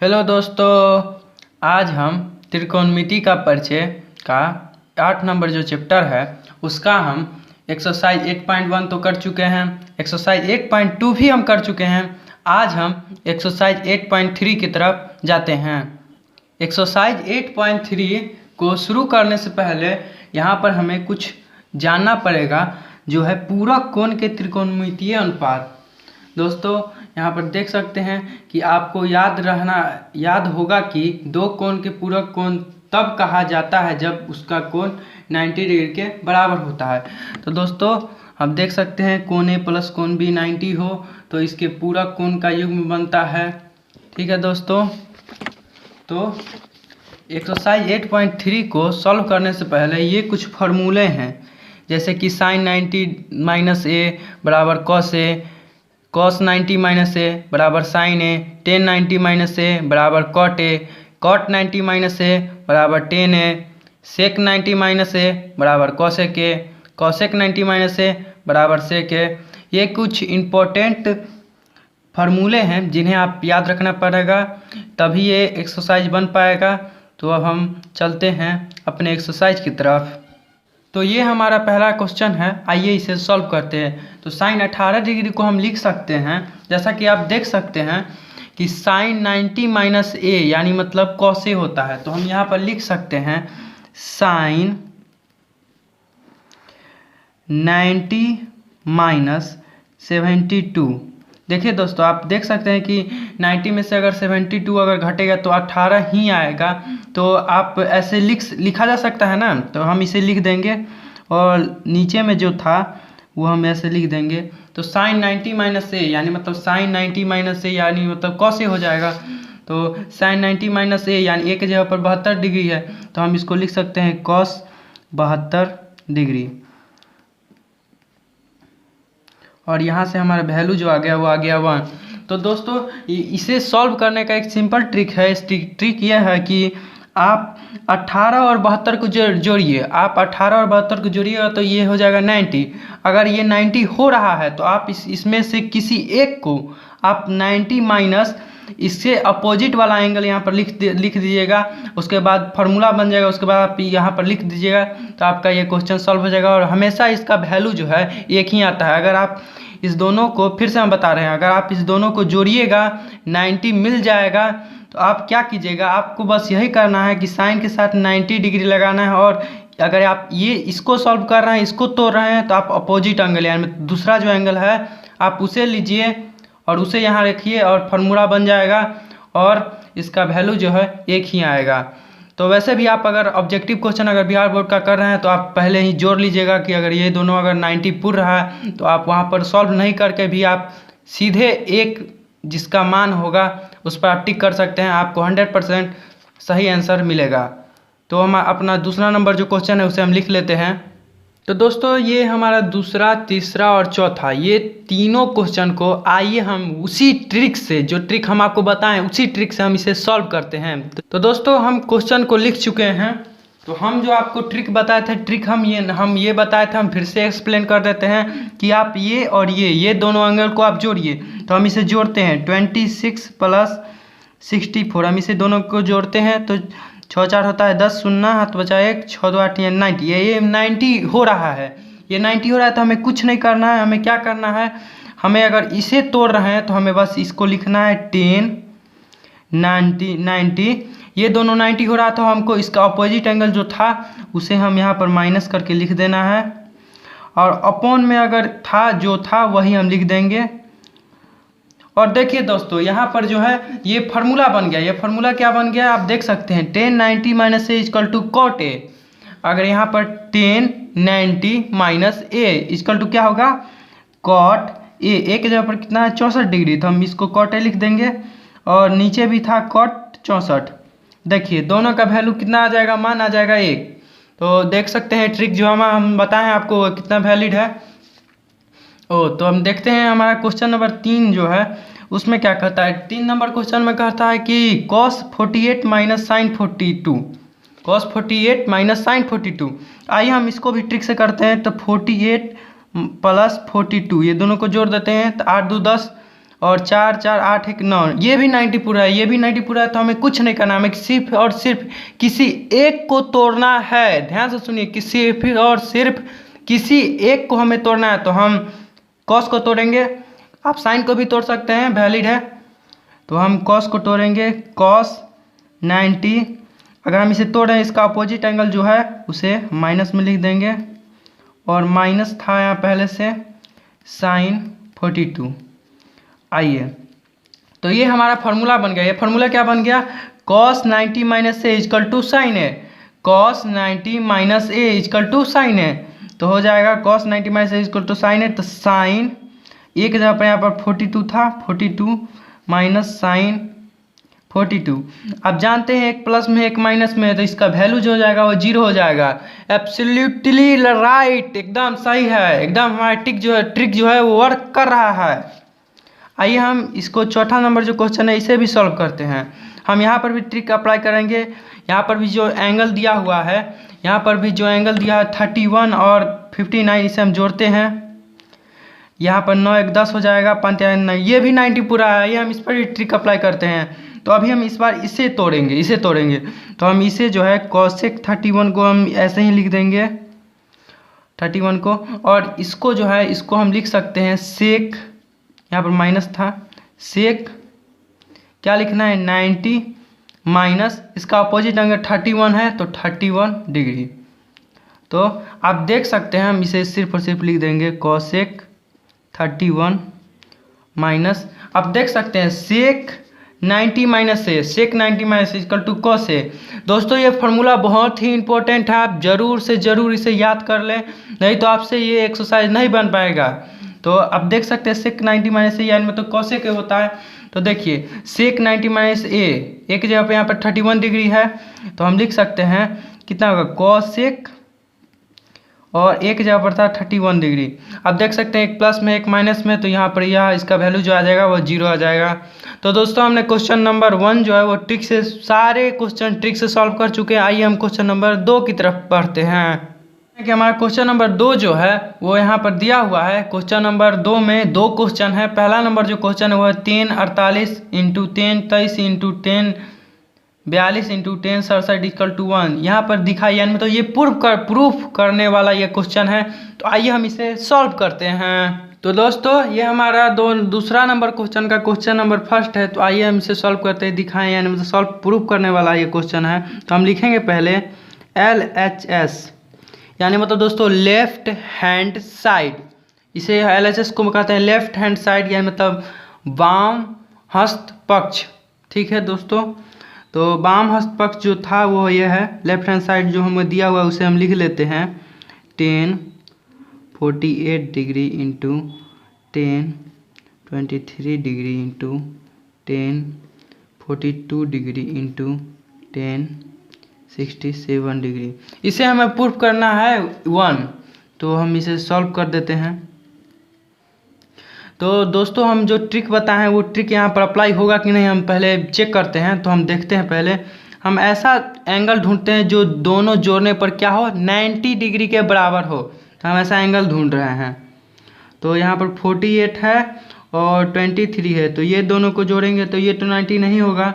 Hello दोस्तों, आज हम त्रिकोणमिति का परिचय का 8 नंबर जो चैप्टर है उसका हम एक्सरसाइज 8.1 तो कर चुके हैं। एक्सरसाइज 8.2 भी हम कर चुके हैं। आज हम एक्सरसाइज 8.3 की तरफ जाते हैं। एक्सरसाइज 8.3 को शुरू करने से पहले यहाँ पर हमें कुछ जानना पड़ेगा, जो है पूरक कोण के त्रिकोणमितीय अनुपात। दोस्तों यहाँ पर देख सकते हैं कि आपको याद होगा कि दो कोण के पूरक कोण तब कहा जाता है जब उसका कोण 90 डिग्री के बराबर होता है। तो दोस्तों आप देख सकते हैं कोण ए प्लस कोण बी 90 हो तो इसके पूरक कोण का युग्म बनता है। ठीक है दोस्तों, तो एक्सरसाइज 8.3 को सॉल्व करने से पहले ये कुछ फार्मूले हैं, जैसे कि साइन 90 माइनस ए बराबर कॉस ए, कॉस 90 माइनस ए बराबर साइन ए, टेन 90 माइनस ए बराबर कॉट ए, कॉट 90 माइनस ए बराबर टेन ए, सेक 90 माइनस ए बराबर कॉसेक ए, कॉसेक 90 माइनस ए बराबर सेक ए। ये कुछ इम्पोर्टेंट फार्मूले हैं जिन्हें आप याद रखना पड़ेगा, तभी ये एक्सरसाइज बन पाएगा। तो अब हम चलते हैं अपने एक्सरसाइज की तरफ। तो ये हमारा पहला क्वेश्चन है, आइए इसे सॉल्व करते हैं। तो साइन 18 डिग्री को हम लिख सकते हैं, जैसा कि आप देख सकते हैं कि साइन 90 माइनस ए यानी मतलब कॉस ए होता है। तो हम यहाँ पर लिख सकते हैं साइन 90 माइनस 72। देखिए दोस्तों, आप देख सकते हैं कि 90 में से अगर 72 अगर घटेगा तो 18 ही आएगा। तो आप ऐसे लिखा जा सकता है ना, तो हम इसे लिख देंगे और नीचे में जो था वो हम ऐसे लिख देंगे। तो साइन 90 माइनस ए यानी मतलब साइन 90 माइनस ए यानी मतलब कॉस ए हो जाएगा। तो साइन 90 माइनस ए यानी ए की जगह पर 72 डिग्री है, तो हम इसको लिख सकते हैं कॉस 72 डिग्री। और यहाँ से हमारा वैल्यू जो आ गया वो आ गया 1। तो दोस्तों इसे सॉल्व करने का एक सिंपल ट्रिक है। इस ट्रिक यह है कि आप 18 और 72 को जोड़िए। आप 18 और 72 को जोड़िएगा तो ये हो जाएगा 90। अगर ये 90 हो रहा है तो आप इसमें से किसी एक को आप 90 माइनस इससे अपोजिट वाला एंगल यहाँ पर लिख दीजिएगा। उसके बाद फार्मूला बन जाएगा, उसके बाद आप यहाँ पर लिख दीजिएगा तो आपका ये क्वेश्चन सॉल्व हो जाएगा। और हमेशा इसका वैल्यू जो है एक ही आता है। अगर आप इस दोनों को, फिर से हम बता रहे हैं, अगर आप इस दोनों को जोड़िएगा 90 मिल जाएगा। तो आप क्या कीजिएगा, आपको बस यही करना है कि साइन के साथ 90 डिग्री लगाना है। और अगर आप इसको सॉल्व कर रहे हैं, इसको तोड़ रहे हैं, तो आप अपोजिट एंगल यानी दूसरा जो एंगल है आप उसे लीजिए और उसे यहाँ रखिए और फार्मूला बन जाएगा और इसका वैल्यू जो है एक ही आएगा। तो वैसे भी आप अगर ऑब्जेक्टिव क्वेश्चन अगर बिहार बोर्ड का कर रहे हैं तो आप पहले ही जोड़ लीजिएगा कि अगर ये दोनों अगर 90 पूर रहा है तो आप वहाँ पर सॉल्व नहीं करके भी आप सीधे एक जिसका मान होगा उस पर आप टिक कर सकते हैं, आपको 100% सही आंसर मिलेगा। तो हम अपना दूसरा नंबर जो क्वेश्चन है उसे हम लिख लेते हैं। तो दोस्तों ये हमारा दूसरा, तीसरा और चौथा, ये तीनों क्वेश्चन को आइए हम उसी ट्रिक से, जो ट्रिक हम आपको बताएं उसी ट्रिक से हम इसे सॉल्व करते हैं। तो दोस्तों हम क्वेश्चन को लिख चुके हैं। तो हम जो आपको ट्रिक बताए थे, ट्रिक हम ये बताए थे, हम फिर से एक्सप्लेन कर देते हैं कि आप ये और ये दोनों एंगल को आप जोड़िए। तो हम इसे जोड़ते हैं 26 प्लस 64, हम इसे दोनों को जोड़ते हैं तो 6 4 होता है 10, शून्य हाथ बचा 1, 6 2 8 90। ये 90 हो रहा है, ये 90 हो रहा है। तो हमें कुछ नहीं करना है, हमें क्या करना है, हमें अगर इसे तोड़ रहे हैं तो हमें बस इसको लिखना है 10 90। ये दोनों 90 हो रहा था, हमको इसका अपोजिट एंगल जो था उसे हम यहाँ पर माइनस करके लिख देना है। और अपॉन में अगर था जो था वही हम लिख देंगे। और देखिए दोस्तों यहाँ पर जो है ये फार्मूला बन गया। ये फार्मूला क्या बन गया आप देख सकते हैं, 10 90 minus A equal to cot A. अगर यहाँ पर 10 90 माइनस ए इक्वल टू क्या होगा, कॉट ए। ए की जगह पर कितना है 64 डिग्री, तो हम इसको कॉट ए लिख देंगे। और नीचे भी था कॉट 64। देखिए दोनों का वैल्यू कितना आ जाएगा, मान आ जाएगा 1। तो देख सकते हैं ट्रिक जो हम बताएं आपको कितना वैलिड है। तो हम देखते हैं हमारा क्वेश्चन नंबर 3 जो है उसमें क्या कहता है। 3 नंबर क्वेश्चन में कहता है कि cos 48 minus sine 42, cos 48 minus sine 42। आइए हम इसको भी ट्रिक से करते हैं। तो 48 प्लस 42 ये दोनों को जोड़ देते हैं तो 8 2 10 और 4 4 8 1 9, ये भी 90 पूरा है, ये भी 90 पूरा है। तो हमें कुछ नहीं करना, हमें सिर्फ और सिर्फ किसी एक को तोड़ना है। ध्यान से सुनिए, सिर्फ और सिर्फ किसी एक को हमें तोड़ना है। तो हम कॉस को तोड़ेंगे, आप साइन को भी तोड़ सकते हैं, वैलिड है। तो हम कॉस को तोड़ेंगे, कॉस 90। अगर हम इसे तोड़ें, इसका अपोजिट एंगल जो है उसे माइनस में लिख देंगे, और माइनस था यहाँ पहले से, साइन 42। आइए, तो ये हमारा फार्मूला बन गया। ये फार्मूला क्या बन गया? cos 90 minus A equal to sine A. cos 90 minus A equal to sine A. तो हो जाएगा cos 90 minus A equal to sine A. तो साइन एक जगह पर यहाँ पर 42 था, 42 माइनस साइन 42। अब जानते हैं एक प्लस में एक माइनस में है, तो इसका वैल्यू जो हो जाएगा वो 0 हो जाएगा। एब्सोल्युटली राइट, एकदम सही है, एकदम हमारा ट्रिक जो है वो वर्क कर रहा है। आइए हम इसको चौथा नंबर जो क्वेश्चन है इसे भी सॉल्व करते हैं। हम यहाँ पर भी ट्रिक अप्लाई करेंगे। यहाँ पर भी जो एंगल दिया हुआ है, यहाँ पर भी जो एंगल दिया है 31 और 59, इसे हम जोड़ते हैं। यहाँ पर 9 1 10 हो जाएगा, 5 9, ये भी 90 पूरा है। ये हम इस पर भी ट्रिक अप्लाई करते हैं। तो अभी हम इस बार इसे तोड़ेंगे। तो हम इसे जो है cosec 31 को हम ऐसे ही लिख देंगे, 31 को। और इसको जो है इसको हम लिख सकते हैं सेक, यहाँ पर माइनस था, सेक क्या लिखना है 90 माइनस इसका अपोजिट एंगल 31 है, तो 31 डिग्री। तो आप देख सकते हैं हम इसे सिर्फ और सिर्फ लिख देंगे cosec 31 माइनस, आप देख सकते हैं sec 90 minus A, sec 90 minus equal to cos A. दोस्तों ये फार्मूला बहुत ही इंपॉर्टेंट है, आप ज़रूर से ज़रूर इसे याद कर लें, नहीं तो आपसे ये एक्सरसाइज नहीं बन पाएगा। तो आप देख सकते हैं सेक 90 माइनस ए यानी मतलब कॉस ए के होता है। तो देखिए सेक 90 माइनस ए, एक जगह पे यहाँ पर 31 डिग्री है, तो हम लिख सकते हैं कितना होगा कॉसेक, और एक जगह पर था 31 डिग्री। अब देख सकते हैं एक प्लस में एक माइनस में, तो यहाँ पर यह इसका वैल्यू जो आ जाएगा वो 0 आ जाएगा। तो दोस्तों हमने क्वेश्चन नंबर 1 जो है वो ट्रिक से, सारे क्वेश्चन ट्रिक से सॉल्व कर चुके हैं। आइए हम क्वेश्चन नंबर 2 की तरफ बढ़ते हैं। कि हमारा क्वेश्चन नंबर 2 जो है वो यहाँ पर दिया हुआ है। क्वेश्चन नंबर 2 में 2 क्वेश्चन है। पहला नंबर जो क्वेश्चन है वो है 10 48 into 10 23 into 10 42 into 10 67 equal to 1। यहाँ पर दिखाई यानी मतलब ये प्रूफ करने वाला ये क्वेश्चन है। तो आइए हम इसे सॉल्व करते हैं। तो दोस्तों ये हमारा दूसरा नंबर क्वेश्चन का क्वेश्चन नंबर फर्स्ट है। तो आइए हम इसे सॉल्व करते हैं, दिखाएं यानी मतलब सॉल्व प्रूफ करने वाला ये क्वेश्चन है। तो हम लिखेंगे पहले LHS यानी मतलब दोस्तों लेफ्ट हैंड साइड, इसे LHS को कहते हैं लेफ्ट हैंड साइड यानी मतलब वाम हस्त पक्ष। ठीक है दोस्तों, तो वाम हस्त पक्ष जो था वो ये है, लेफ्ट हैंड साइड जो हमें दिया हुआ है उसे हम लिख लेते हैं 10 48 degree into 10 23 degree into 10 42 degree into 10 67 degree. इसे हमें प्रूफ करना है 1, तो हम इसे सॉल्व कर देते हैं। तो दोस्तों हम जो ट्रिक बताएं हैं वो ट्रिक यहाँ पर अप्लाई होगा कि नहीं हम पहले चेक करते हैं। तो हम देखते हैं, पहले हम ऐसा एंगल ढूंढते हैं जो दोनों जोड़ने पर क्या हो 90 डिग्री के बराबर हो। तो हम ऐसा एंगल ढूंढ रहे हैं। तो यहाँ पर 48 है और 23 है, तो ये दोनों को जोड़ेंगे तो ये तो 90 नहीं होगा,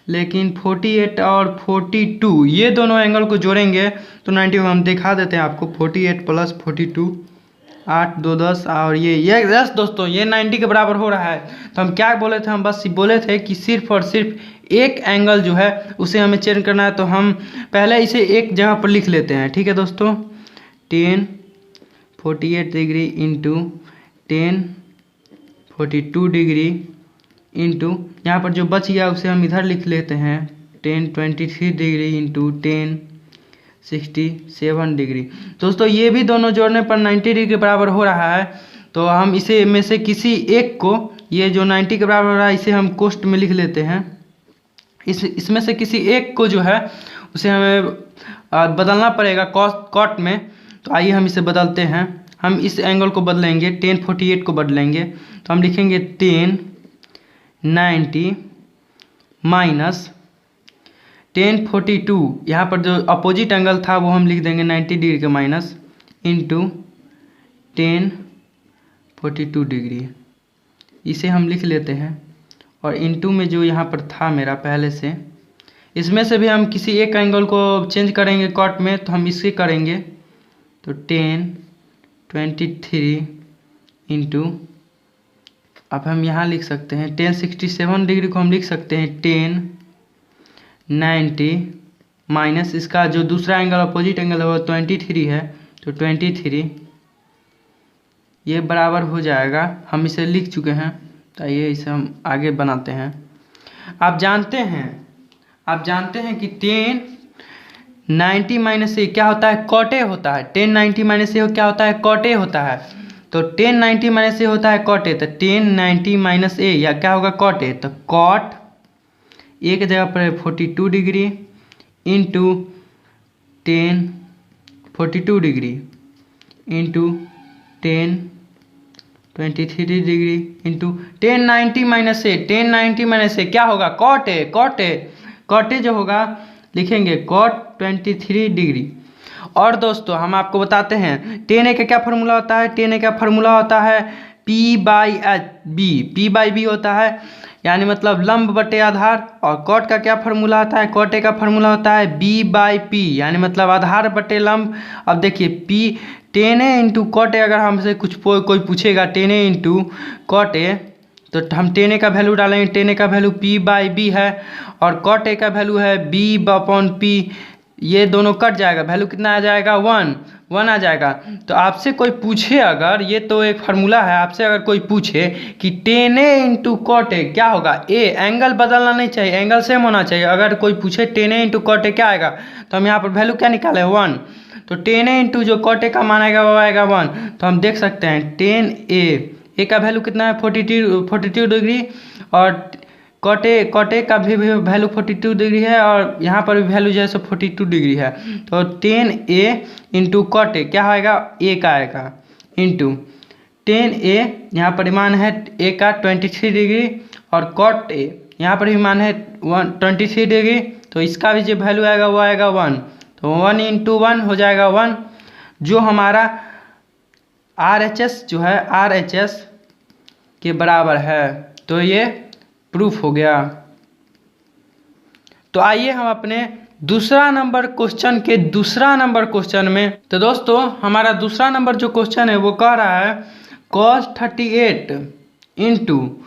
लेकिन 48 और 42 ये दोनों एंगल को जोड़ेंगे तो 90 होगा। हम दिखा देते हैं आपको 48 प्लस 42 8 2 10 और ये 10 दोस्तों ये 90 के बराबर हो रहा है। तो हम क्या बोले थे, हम बस बोले थे कि सिर्फ और सिर्फ एक एंगल जो है उसे हमें चेंज करना है। तो हम पहले इसे एक जगह पर लिख लेते हैं। ठीक है दोस्तों, 10 48 डिग्री इंटू 10 42 डिग्री इंटू यहाँ पर जो बच गया उसे हम इधर लिख लेते हैं 10 23 डिग्री इंटू 10 67 डिग्री। दोस्तों ये भी दोनों जोड़ने पर 90 डिग्री के बराबर हो रहा है। तो हम इसे में से किसी एक को, ये जो 90 के बराबर हो रहा है इसे हम कोष्ठ में लिख लेते हैं। इसमें से किसी एक को जो है उसे हमें बदलना पड़ेगा कॉट में। तो आइए हम इसे बदलते हैं। हम इस एंगल को बदलेंगे, 10 48 को बदलेंगे। तो हम लिखेंगे 10 90 माइनस 10 42, यहाँ पर जो अपोजिट एंगल था वो हम लिख देंगे 90 डिग्री के माइनस इंटू 10 42 डिग्री इसे हम लिख लेते हैं और इनटू में जो यहाँ पर था मेरा पहले से, इसमें से भी हम किसी एक एंगल को चेंज करेंगे कॉट में, तो हम इससे करेंगे। तो 1023 इंटू, अब हम यहाँ लिख सकते हैं 1067 डिग्री को हम लिख सकते हैं 1090 माइनस इसका जो दूसरा एंगल अपोजिट एंगल है वो 23 है, तो 23 ये बराबर हो जाएगा, हम इसे लिख चुके हैं। तो ये इसे हम आगे बनाते हैं। आप जानते हैं कि 1090 माइनस ए क्या होता है, कॉटे होता है। 1090 माइनस ए क्या होता है, कॉटे होता है। तो 1090 माइनस ए होता है कॉटे, तो 1090 माइनस ए या क्या होगा, कॉटे। तो कॉट एक जगह पर है 42 degree into 1042 degree into 1023 degree into 1090 minus A. 1090 minus A क्या होगा, कॉटे। कॉटे जो होगा लिखेंगे कॉट 23 डिग्री। और दोस्तों हम आपको बताते हैं 10 ए का क्या फार्मूला होता है। 10 ए का फार्मूला होता है P/B। P/B होता है यानी मतलब लंब बटे आधार। और कॉट का क्या फार्मूला होता है, कॉट ए का फार्मूला होता है B/P यानी मतलब आधार बटे लंब। अब देखिए P 10 A into cot A, अगर हमसे कोई पूछेगा 10 ए इंटू कॉट ए, तो हम 10 ए का वैल्यू डालेंगे। 10 ए का वैल्यू P/B है और कॉट ए का वैल्यू है B/P। ये दोनों कट जाएगा, वैल्यू कितना आ जाएगा, 1 आ जाएगा। तो आपसे कोई पूछे अगर, ये तो एक फार्मूला है, आपसे अगर कोई पूछे कि 10 ए इंटू कॉट ए क्या होगा, ए एंगल बदलना नहीं चाहिए, एंगल सेम होना चाहिए। अगर कोई पूछे 10 ए इंटू कॉट ए क्या आएगा, तो हम यहाँ पर वैल्यू क्या निकाले, 1। तो 10 ए इंटू जो कॉट ए का मान आएगा वो आएगा 1। तो हम देख सकते हैं 10 ए का वैल्यू कितना है, 42 डिग्री और कॉट ए का भी वैल्यू 42 डिग्री है और यहाँ पर भी वैल्यू जो है सो 42 डिग्री है। तो 10 ए इंटू कॉट ए क्या आएगा, ए का आएगा इंटू 10 ए यहाँ पर मान है ए का 23 डिग्री और कॉट ए यहाँ पर भी मान है 23 डिग्री। तो इसका भी जो वैल्यू आएगा वो आएगा 1। तो 1 इंटू 1 हो जाएगा 1, जो हमारा RHS जो है RHS के बराबर है। तो ये प्रूफ हो गया। तो आइए हम अपने दूसरा नंबर क्वेश्चन में, तो दोस्तों हमारा दूसरा नंबर जो क्वेश्चन है वो कह रहा है cos 38 इंटू,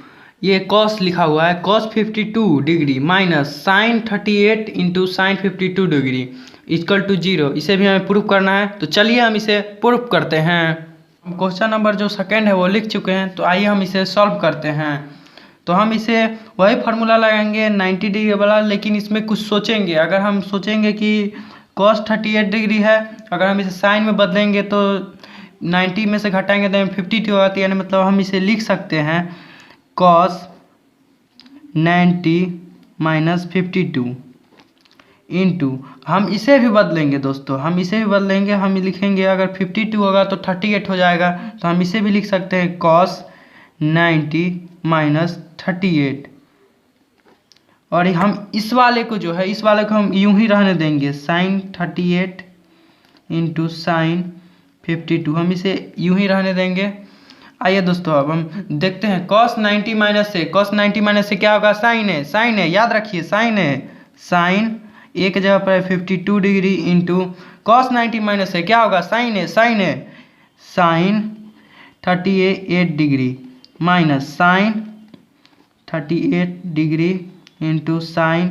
ये cos लिखा हुआ है, cos 52 degree minus sin 38 into sin 52 degree equal to 0। इसे भी हमें प्रूफ करना है। तो चलिए हम इसे प्रूफ करते हैं। क्वेश्चन नंबर जो सेकेंड है वो लिख चुके हैं। तो आइए हम इसे सॉल्व करते हैं। तो हम इसे वही फार्मूला लगाएंगे 90 डिग्री वाला, लेकिन इसमें कुछ सोचेंगे। अगर हम सोचेंगे कि cos 38 डिग्री है, अगर हम इसे साइन में बदलेंगे तो 90 में से घटाएंगे तो 52 आती है, यानी मतलब हम इसे लिख सकते हैं cos 90 माइनस 52 इंटू, हम इसे भी बदलेंगे दोस्तों, हम लिखेंगे अगर 52 होगा तो 38 हो जाएगा। तो हम इसे भी लिख सकते हैं cos 90 माइनस 38। और हम इस वाले को हम यूं ही रहने देंगे sin 38 इंटू sin 52, हम इसे यूं ही रहने देंगे। आइए दोस्तों अब हम देखते हैं cos 90 माइनस से क्या होगा, sin है, याद रखिए sin एक जगह पर 52 डिग्री इंटू cos 90 माइनस से क्या होगा, sin है, sin 38 degree minus sin 38 degree into sin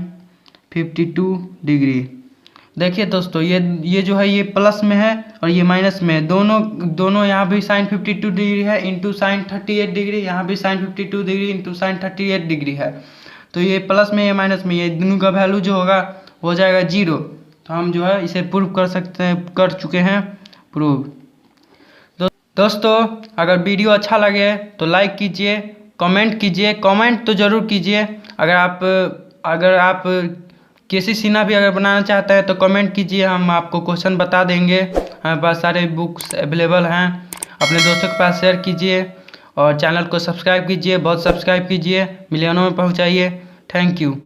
52 degree. देखिए दोस्तों ये जो है ये प्लस में है और ये माइनस में है, दोनों यहाँ भी sin 52 डिग्री है इंटू sin 38 डिग्री, यहाँ भी sin 52 degree into sin 38 degree है। तो ये प्लस में ये माइनस में, ये दोनों का वैल्यू जो होगा हो जाएगा 0। तो हम जो है इसे प्रूव कर चुके हैं प्रूव। दोस्तों अगर वीडियो अच्छा लगे तो लाइक कीजिए, कमेंट कीजिए, कमेंट तो ज़रूर कीजिए। अगर आप केसी सीना भी अगर बनाना चाहते हैं तो कमेंट कीजिए, हम आपको क्वेश्चन बता देंगे। हमारे पास सारे बुक्स अवेलेबल हैं। अपने दोस्तों के पास शेयर कीजिए और चैनल को सब्सक्राइब कीजिए, बहुत सब्सक्राइब कीजिए, मिलियनों में पहुंचाइए। Thank you.